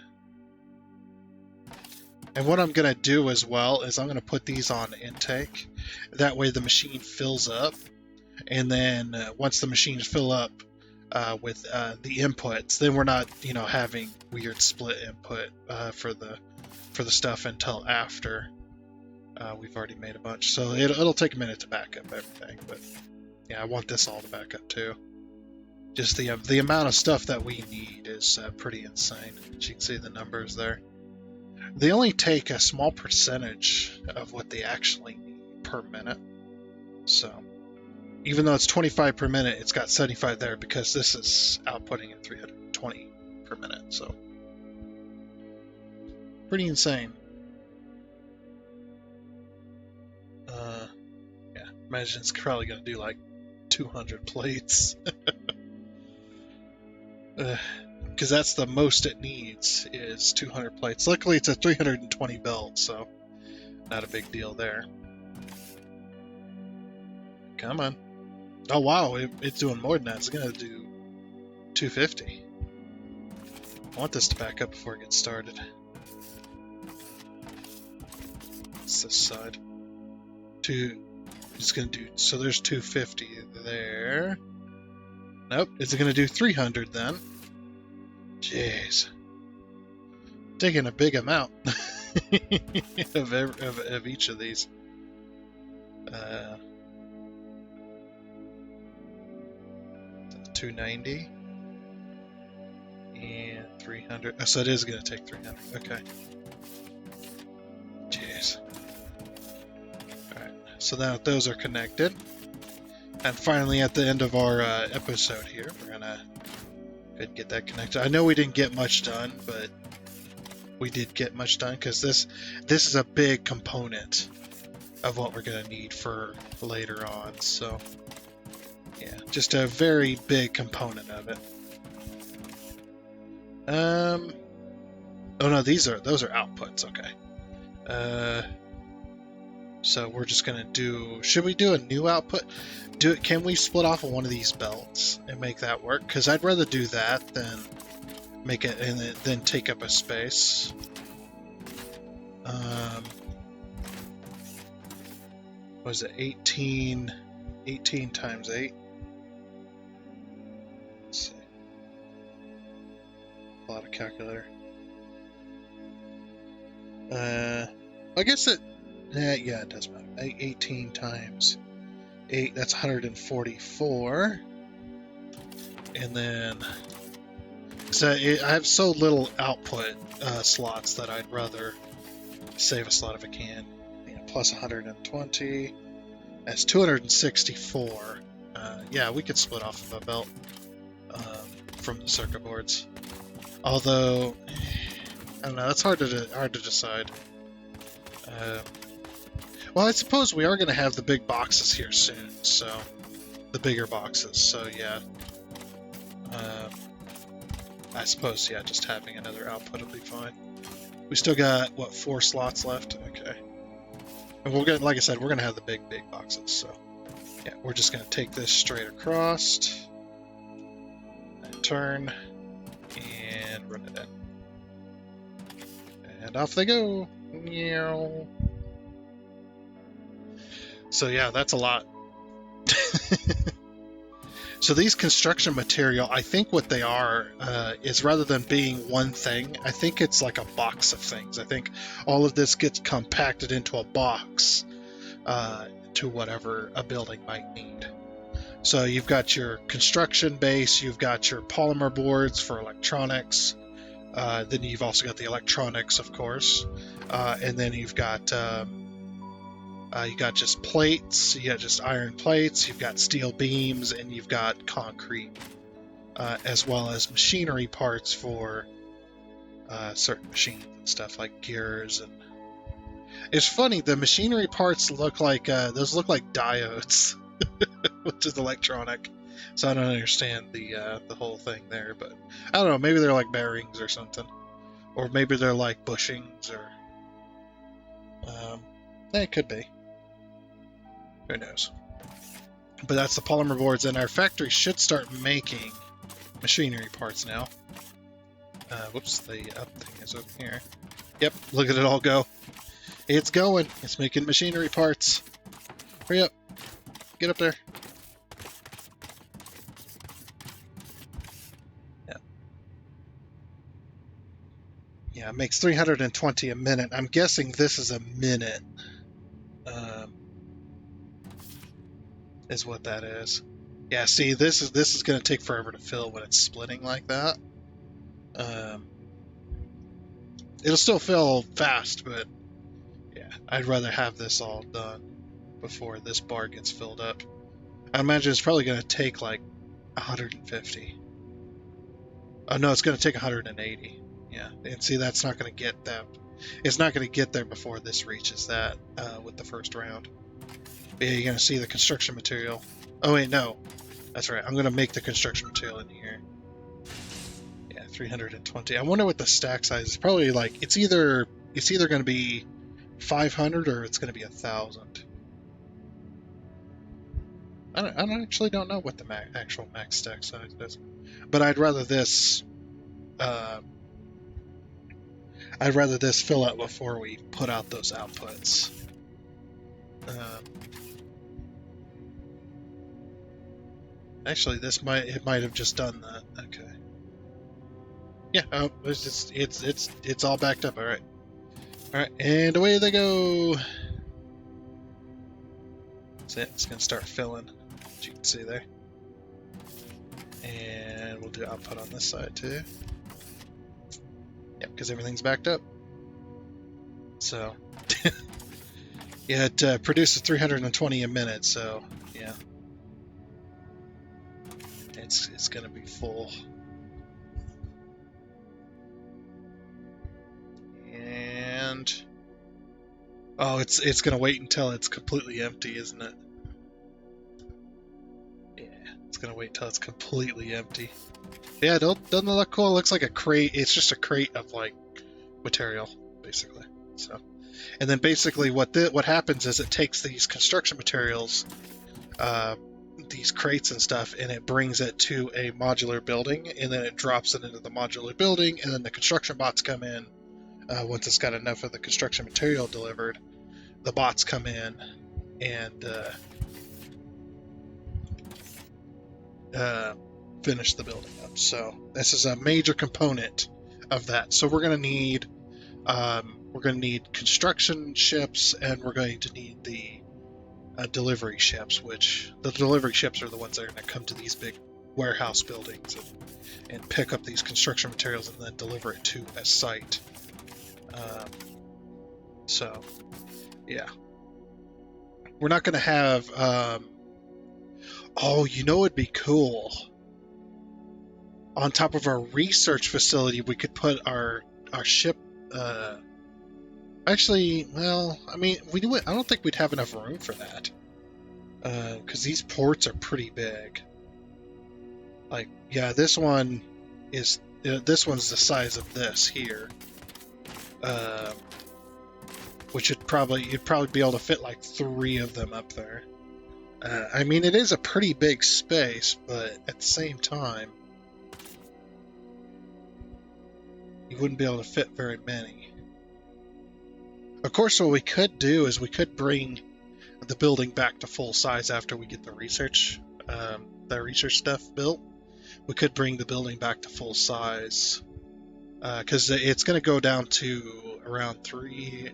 And what I'm going to do as well is I'm going to put these on intake. That way the machine fills up. And then once the machines fill up with the inputs, then we're not, having weird split input for the stuff until after we've already made a bunch. So it'll take a minute to back up everything, but yeah, I want this all to back up too. Just the amount of stuff that we need is pretty insane. As you can see the numbers there. They only take a small percentage of what they actually need per minute. So even though it's 25 per minute, it's got 75 there because this is outputting at 320 per minute. So pretty insane. Yeah, imagine it's probably going to do like 200 plates. Because that's the most it needs is 200 plates. Luckily it's a 320 belt, so not a big deal there. Come on. Oh wow, it's doing more than that. It's gonna do 250. I want this to back up before it gets started. It's this side. It's gonna do, so there's 250 there. Nope, is it gonna do 300 then? Jeez. Taking a big amount of each of these. 290 and 300. Oh, so it is going to take 300. Okay. So now those are connected. And finally, at the end of our episode here, we're gonna get that connected. I know we didn't get much done, but we did get much done because this is a big component of what we're gonna need for later on. So yeah, just a very big component of it. Oh no, those are outputs. Okay. So we're just gonna do. Should we do a new output? Can we split off of one of these belts and make that work? Because I'd rather do that than make it and then take up a space. Was it 18 times 8? Let's see. A lot of calculator. I guess it. Yeah, it does matter. 18 times 8, that's 144. And then, so I have so little output slots that I'd rather save a slot if I can. Yeah, plus 120. That's 264. Yeah, we could split off of a belt from the circuit boards. Although, I don't know, that's hard to decide. Well, I suppose we are going to have the big boxes here soon, so the bigger boxes. So yeah, I suppose yeah, just having another output will be fine. We still got what, 4 slots left? Okay, and we'll get, like I said, we're going to have the big boxes. So yeah, we're just going to take this straight across, and turn, and run it in, and off they go. Meow. So yeah, that's a lot. So these construction material, I think what they are is, rather than being one thing, I think it's like a box of things. I think all of this gets compacted into a box to whatever a building might need. So you've got your construction base, you've got your polymer boards for electronics, then you've also got the electronics, of course, and then you've got just plates, you got just iron plates, you've got steel beams, and you've got concrete, as well as machinery parts for certain machines and stuff like gears. And it's funny, the machinery parts look like diodes, which is electronic. So I don't understand the whole thing there, but I don't know. Maybe they're like bearings or something, or maybe they're like bushings, or it could be. Who knows? But that's the polymer boards, and our factory should start making machinery parts now. Whoops, the up thing is over here. Yep, look at it all go. It's going. It's making machinery parts. Hurry up. Get up there. Yeah. Yeah, it makes 320 a minute. I'm guessing this is a minute. Is what that is. Yeah, see, this is going to take forever to fill when it's splitting like that. It'll still fill fast, but yeah, I'd rather have this all done before this bar gets filled up. I imagine it's probably going to take like 150. Oh no, it's going to take 180. Yeah, and see, that's not going to get that. It's not going to get there before this reaches that with the first round. Yeah, you're going to see the construction material. Oh wait, no. That's right. I'm going to make the construction material in here. Yeah, 320. I wonder what the stack size is. Probably like, it's either going to be 500 or it's going to be 1,000. I actually don't know what the actual max stack size is. But I'd rather this fill out before we put out those outputs. Actually, it might have just done that. Okay. Yeah. Oh, it's all backed up. All right. All right, and away they go. That's it. It's gonna start filling, as you can see there. And we'll do output on this side too. Yep, because everything's backed up. So, Yeah, it produces 320 a minute, so yeah, it's gonna be full. And oh, it's gonna wait until it's completely empty, isn't it? Yeah, it's gonna wait until it's completely empty. Yeah, doesn't it look cool? It looks like a crate. It's just a crate of like material, basically. So, and then basically what happens is it takes these construction materials, uh, these crates and stuff, and it brings it to a modular building, and then it drops it into the modular building, and then the construction bots come in. Once it's got enough of the construction material delivered, the bots come in and finish the building up. So this is a major component of that. So we're going to need construction ships, and we're going to need the delivery ships, which the delivery ships are the ones that are going to come to these big warehouse buildings and pick up these construction materials and then deliver it to a site. So, yeah. We're not going to have... oh, you know, it'd be cool. On top of our research facility, we could put our ship... actually, well, I mean, I don't think we'd have enough room for that. Because these ports are pretty big. Like, yeah, this one is... this one's the size of this here. Which you'd probably be able to fit like 3 of them up there. I mean, it is a pretty big space, but at the same time, you wouldn't be able to fit very many. Of course, what we could do is we could bring the building back to full size after we get the research stuff built. We could bring the building back to full size, because it's going to go down to around 3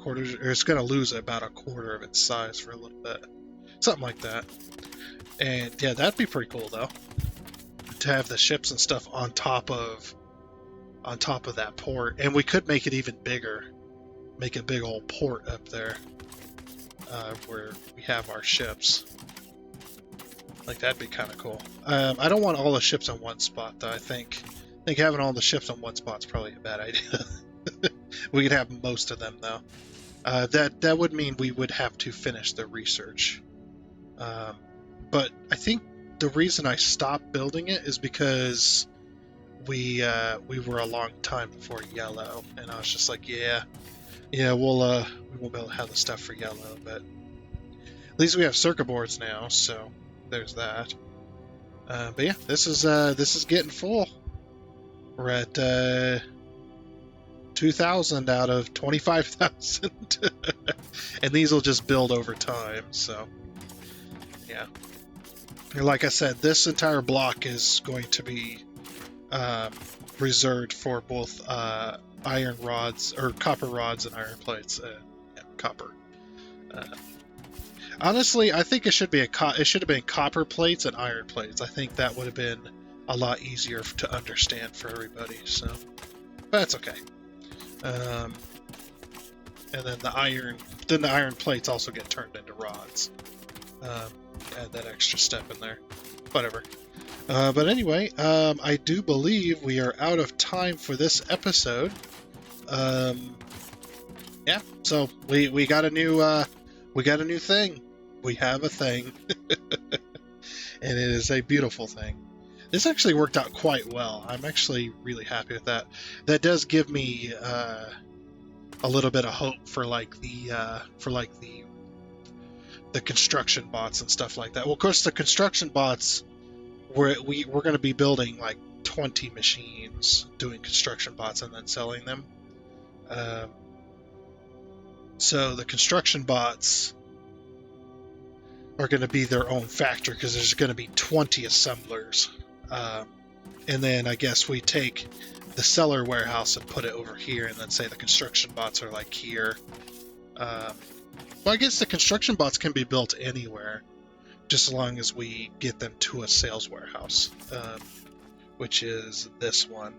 quarters, or it's going to lose about a quarter of its size for a little bit, something like that. And yeah, that'd be pretty cool though, to have the ships and stuff on top of that port. And we could make it even bigger, make a big old port up there, where we have our ships. Like, that'd be kind of cool. I don't want all the ships on one spot though. I think having all the ships on one spot is probably a bad idea. We could have most of them though. That would mean we would have to finish the research. But I think the reason I stopped building it is because we were a long time before yellow, and I was just like, yeah, we won't be able to have the stuff for yellow, but at least we have circuit boards now, so there's that. But yeah, this is getting full. We're at 2,000 out of 25,000, and these will just build over time. So yeah, and like I said, this entire block is going to be reserved for both iron rods, or copper rods, and iron plates. Copper. Honestly, I think it should have been copper plates and iron plates. I think that would have been a lot easier to understand for everybody. So, but that's okay. And then the iron plates also get turned into rods. Add that extra step in there. Whatever. But anyway, I do believe we are out of time for this episode. Yeah, so we got a new thing. We have a thing, and it is a beautiful thing. This actually worked out quite well. I'm actually really happy with that. That does give me a little bit of hope for the construction bots and stuff like that. Well, of course, the construction bots, we're going to be building like 20 machines, doing construction bots and then selling them. So the construction bots are going to be their own factory, because there's going to be 20 assemblers. And then I guess we take the seller warehouse and put it over here, and then say the construction bots are like here. Well, I guess the construction bots can be built anywhere, just as long as we get them to a sales warehouse, which is this one.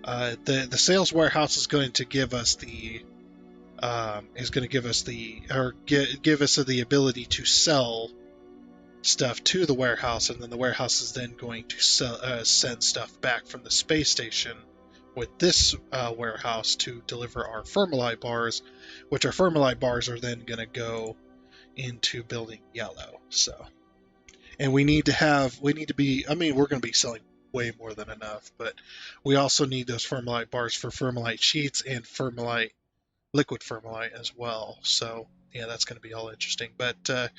The sales warehouse is going to give us the is going to give us give us the ability to sell stuff to the warehouse, and then the warehouse is then going to send stuff back from the space station with this warehouse to deliver our Fermilite bars, which our Fermilite bars are then going to go into building yellow. So, and we need to be, I mean, we're going to be selling way more than enough, but we also need those Fermilite bars for Fermilite sheets and liquid Fermilite as well. So yeah, that's going to be all interesting. But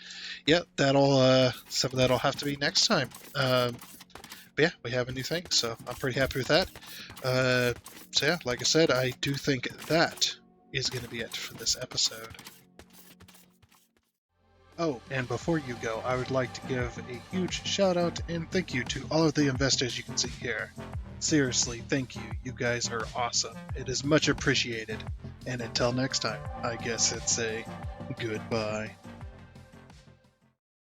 yeah, some of that'll have to be next time. But yeah, we have a new thing, so I'm pretty happy with that. So yeah, like I said, I do think that is going to be it for this episode. Oh, and before you go, I would like to give a huge shout out and thank you to all of the investors you can see here. Seriously, thank you. You guys are awesome. It is much appreciated. And until next time, I guess it's a goodbye.